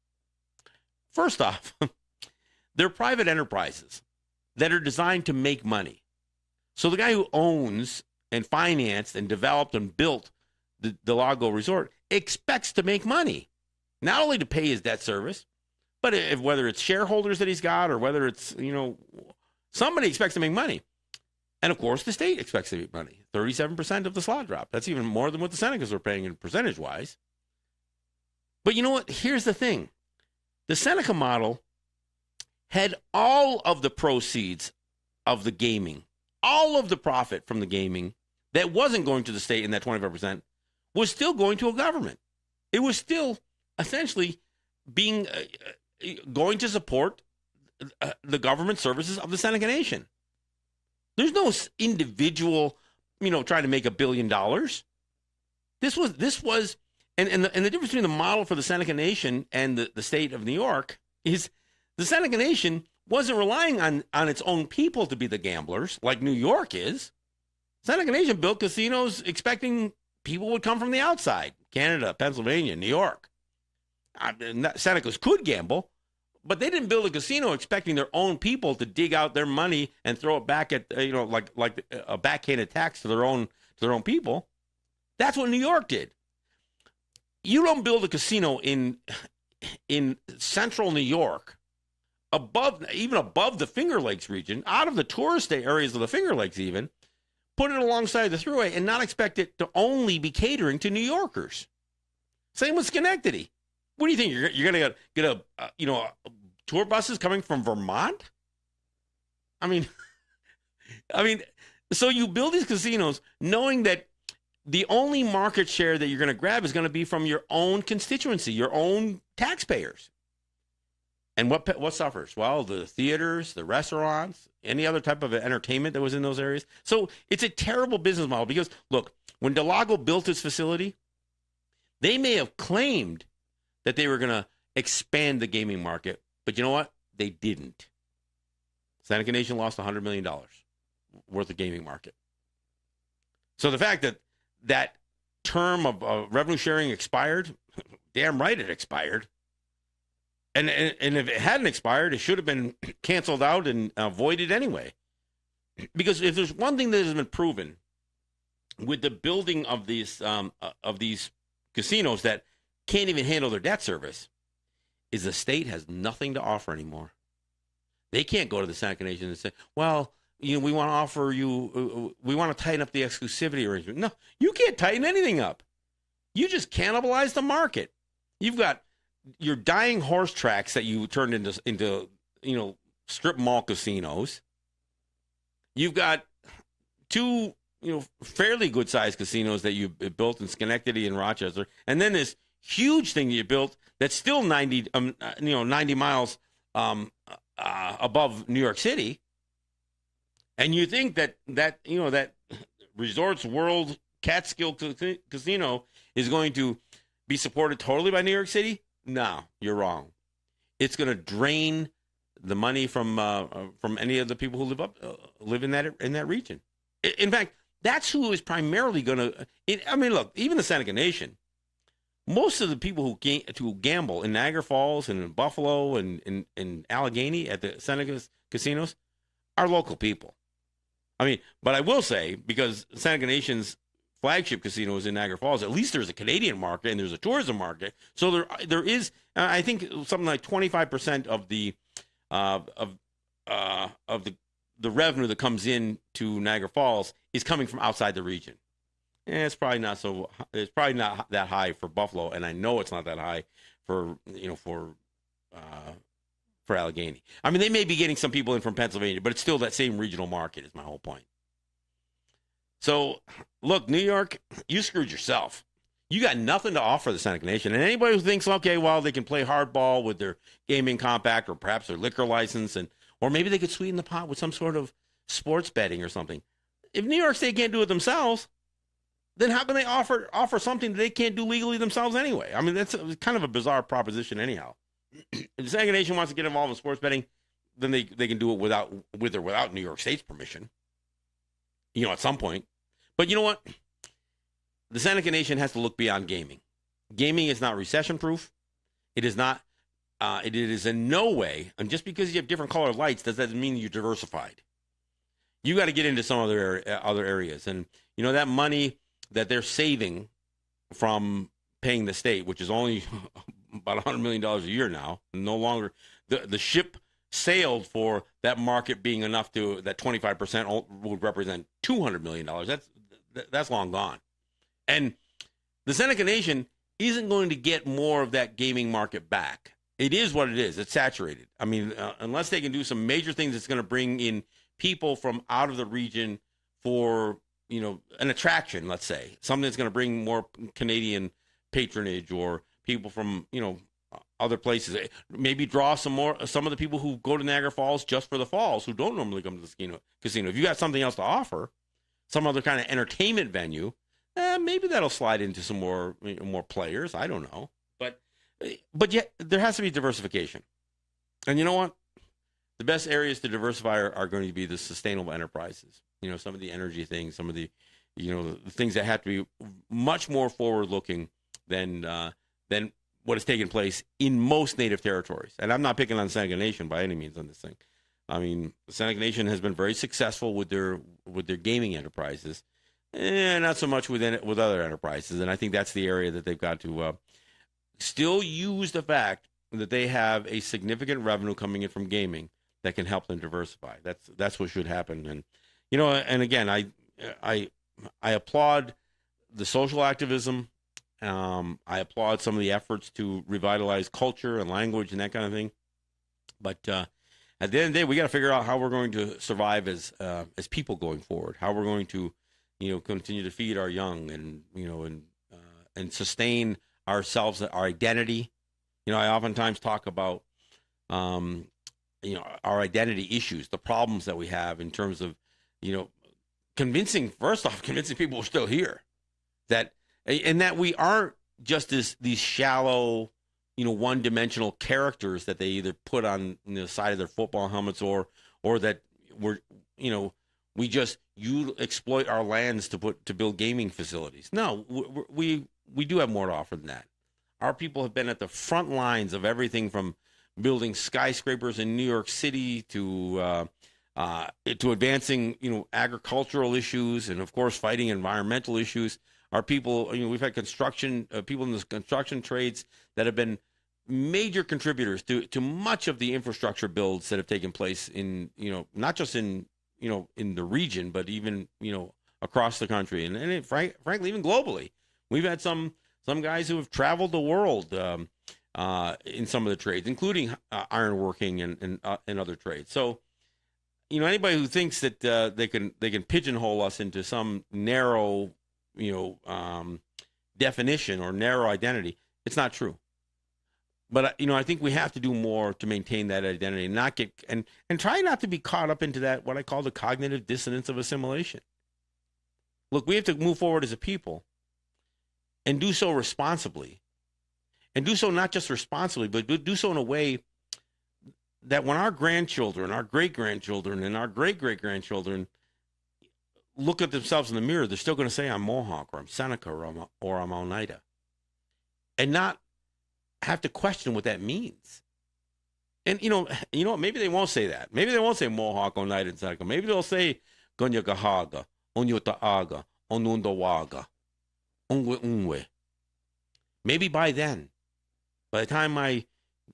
[SPEAKER 2] First off, they're private enterprises that are designed to make money. So the guy who owns and financed and developed and built the Del Lago Resort expects to make money, not only to pay his debt service, but whether it's shareholders that he's got or whether it's, somebody expects to make money. And, of course, the state expects to make money, 37% of the slot drop. That's even more than what the Senecas were paying in percentage-wise. But you know what? Here's the thing. The Seneca model had all of the proceeds of the gaming, all of the profit from the gaming that wasn't going to the state in that 25% was still going to a government. It was still essentially going to support the government services of the Seneca Nation. There's no individual, trying to make $1 billion. This was, and the difference between the model for the Seneca Nation and the state of New York is the Seneca Nation wasn't relying on its own people to be the gamblers like New York is. Seneca Nation built casinos expecting people would come from the outside, Canada, Pennsylvania, New York. Senecas could gamble, but they didn't build a casino expecting their own people to dig out their money and throw it back at like a backhanded tax to their own people. That's what New York did. You don't build a casino in central New York, even above the Finger Lakes region, out of the tourist areas of the Finger Lakes, even put it alongside the thruway and not expect it to only be catering to New Yorkers. Same with Schenectady. What do you think? You're going to get tour buses coming from Vermont? I mean, so you build these casinos knowing that the only market share that you're going to grab is going to be from your own constituency, your own taxpayers. And what suffers? Well, the theaters, the restaurants, any other type of entertainment that was in those areas. So it's a terrible business model because, look, when Del Lago built its facility, they may have claimed that they were going to expand the gaming market, but you know what? They didn't. Seneca Nation lost $100 million worth of gaming market. So the fact that term of revenue sharing expired, damn right it expired. And if it hadn't expired, it should have been canceled out and voided anyway. Because if there's one thing that has been proven with the building of these casinos, that can't even handle their debt service is the state has nothing to offer anymore. They can't go to the Seneca Nation and say, well, we want to offer you, we want to tighten up the exclusivity arrangement. No, you can't tighten anything up. You just cannibalize the market. You've got your dying horse tracks that you turned into strip mall casinos. You've got two, fairly good-sized casinos that you built in Schenectady and Rochester, and then this huge thing that you built that's still 90 miles above New York City. And you think that Resorts World Catskill Casino is going to be supported totally by New York City? No, you're wrong. It's going to drain the money from any of the people who live in that region. In fact, that's who is primarily going to. Look, even the Seneca Nation, most of the people who gamble in Niagara Falls and in Buffalo and in Allegheny at the Seneca casinos are local people. But I will say, because Seneca Nation's flagship casino is in Niagara Falls, at least there's a Canadian market and there's a tourism market. So there is, I think, something like 25% of the revenue that comes in to Niagara Falls is coming from outside the region. It's probably not that high for Buffalo, and I know it's not that high for Allegheny. They may be getting some people in from Pennsylvania, but it's still that same regional market is my whole point. So, look, New York, you screwed yourself. You got nothing to offer the Seneca Nation. And anybody who thinks, okay, well, they can play hardball with their gaming compact or perhaps their liquor license, or maybe they could sweeten the pot with some sort of sports betting or something. If New York State can't do it themselves, then how can they offer something that they can't do legally themselves anyway? That's kind of a bizarre proposition anyhow. If the Seneca Nation wants to get involved in sports betting, then they can do it with or without New York State's permission, at some point. But you know what? The Seneca Nation has to look beyond gaming. Gaming is not recession-proof. It is not. It is in no way, and just because you have different colored lights doesn't mean you're diversified. You got to get into some other areas, and that money that they're saving from paying the state, which is only about $100 million a year now, no longer the ship sailed for that market being enough to that 25% would represent $200 million. That's long gone. And the Seneca Nation isn't going to get more of that gaming market back. It is what it is. It's saturated. Unless they can do some major things that's going to bring in people from out of the region for, an attraction, let's say, something that's going to bring more Canadian patronage or people from, other places. Maybe draw some of the people who go to Niagara Falls just for the falls who don't normally come to the casino. If you got something else to offer, some other kind of entertainment venue, maybe that'll slide into some more players. I don't know. But yet there has to be diversification. And you know what? The best areas to diversify are going to be the sustainable enterprises. Some of the energy things, some of the, the things that have to be much more forward-looking than what has taken place in most native territories. And I'm not picking on Seneca Nation by any means on this thing. The Seneca Nation has been very successful with their gaming enterprises, and not so much with other enterprises. And I think that's the area that they've got to still use the fact that they have a significant revenue coming in from gaming that can help them diversify. That's what should happen. And and again, I applaud the social activism. I applaud some of the efforts to revitalize culture and language and that kind of thing. But at the end of the day, we got to figure out how we're going to survive as people going forward. How we're going to, continue to feed our young and sustain ourselves, our identity. I oftentimes talk about, our identity issues, the problems that we have in terms of, convincing people we're still here, that we aren't just these shallow, one-dimensional characters that they either put on the side of their football helmets or that we just exploit our lands to build gaming facilities. No, we do have more to offer than that. Our people have been at the front lines of everything from building skyscrapers in New York City to advancing, agricultural issues and, of course, fighting environmental issues. are people. We've had construction people in the construction trades that have been major contributors to much of the infrastructure builds that have taken place in not just in in the region, but even across the country and frankly even globally. We've had some guys who have traveled the world in some of the trades, including ironworking and other trades. So anybody who thinks that they can pigeonhole us into some narrow definition or narrow identity, it's not true. But I think we have to do more to maintain that identity and not get and try not to be caught up into that what I call the cognitive dissonance of assimilation. Look, we have to move forward as a people and do so responsibly. And do so not just responsibly, but do so in a way that when our grandchildren, our great-grandchildren, and our great-great-grandchildren look at themselves in the mirror, they're still going to say, I'm Mohawk, or I'm Seneca, or I'm Oneida. And not have to question what that means. And maybe they won't say that. Maybe they won't say Mohawk, Oneida, and Seneca. Maybe they'll say Gonyagahaga, Onyotaaga, Onundawaga, Ungwe Ungwe. Maybe by then, by the time my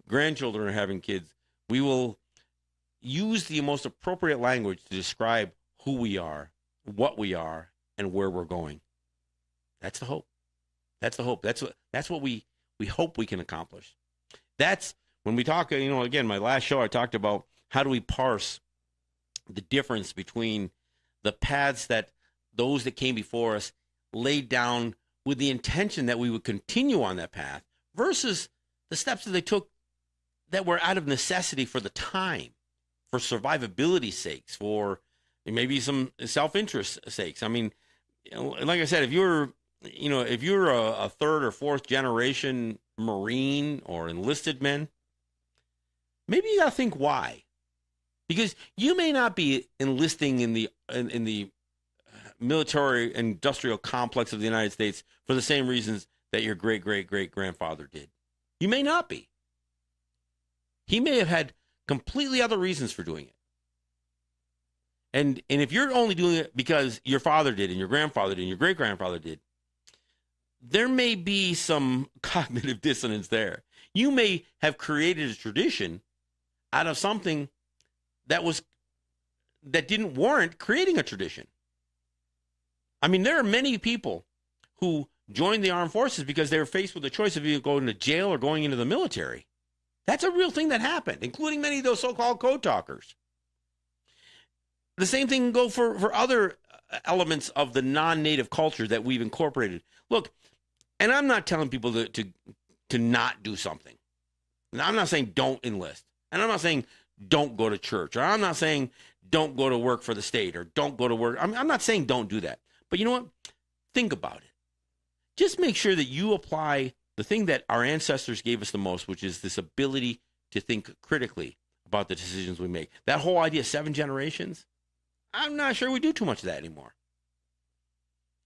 [SPEAKER 2] grandchildren are having kids, we will use the most appropriate language to describe who we are, what we are, and where we're going. That's the hope. That's the hope. That's what we hope we can accomplish. That's when we talk, again, my last show I talked about how do we parse the difference between the paths that those that came before us laid down with the intention that we would continue on that path versus the steps that they took that were out of necessity for the time, for survivability sakes, for maybe some self-interest sakes. I mean, like I said, if you're a third or fourth generation Marine or enlisted men, maybe you got to think why. Because you may not be enlisting in the military industrial complex of the United States for the same reasons that your great-great-great-grandfather did. You may not be. He may have had completely other reasons for doing it. And if you're only doing it because your father did and your grandfather did and your great-grandfather did, there may be some cognitive dissonance there. You may have created a tradition out of something that didn't warrant creating a tradition. I mean, there are many people who joined the armed forces because they were faced with the choice of either going to jail or going into the military. That's a real thing that happened, including many of those so-called code talkers. The same thing can go for other elements of the non-native culture that we've incorporated. Look, and I'm not telling people to not do something. And I'm not saying don't enlist. And I'm not saying don't go to church. Or I'm not saying don't go to work for the state or don't go to work. I'm not saying don't do that. But you know what? Think about it. Just make sure that you apply the thing that our ancestors gave us the most, which is this ability to think critically about the decisions we make. That whole idea of 7 generations, I'm not sure we do too much of that anymore.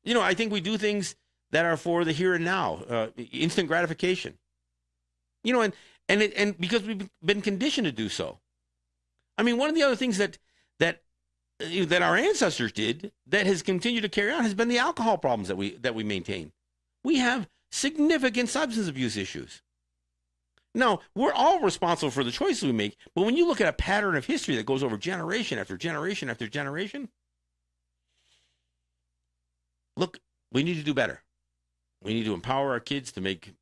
[SPEAKER 2] I think we do things that are for the here and now, instant gratification. And because we've been conditioned to do so. I mean, one of the other things that our ancestors did that has continued to carry on has been the alcohol problems that we maintain. We have significant substance abuse issues. Now, we're all responsible for the choices we make, but when you look at a pattern of history that goes over generation after generation after generation, look, we need to do better. We need to empower our kids to make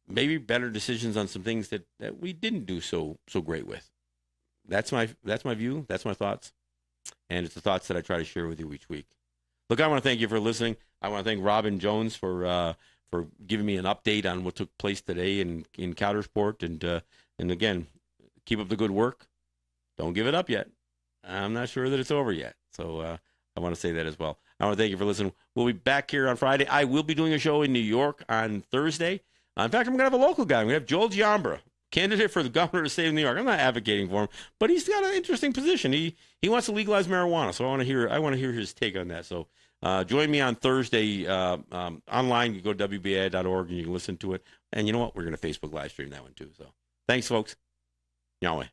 [SPEAKER 2] maybe better decisions on some things that we didn't do so great with. That's my view. That's my thoughts. And it's the thoughts that I try to share with you each week. Look, I want to thank you for listening. I want to thank Robin Jones for giving me an update on what took place today in Coudersport. And again, keep up the good work. Don't give it up yet. I'm not sure that it's over yet. So I want to say that as well. I want to thank you for listening. We'll be back here on Friday. I will be doing a show in New York on Thursday. In fact, I'm going to have a local guy. We have Joel Giambra, candidate for the governor of the state of New York. I'm not advocating for him, but he's got an interesting position. He wants to legalize marijuana, so I want to hear his take on that. So join me on Thursday online. You go to WBAI.org and you can listen to it. And you know what? We're going to Facebook live stream that one too. So thanks, folks. Yahweh.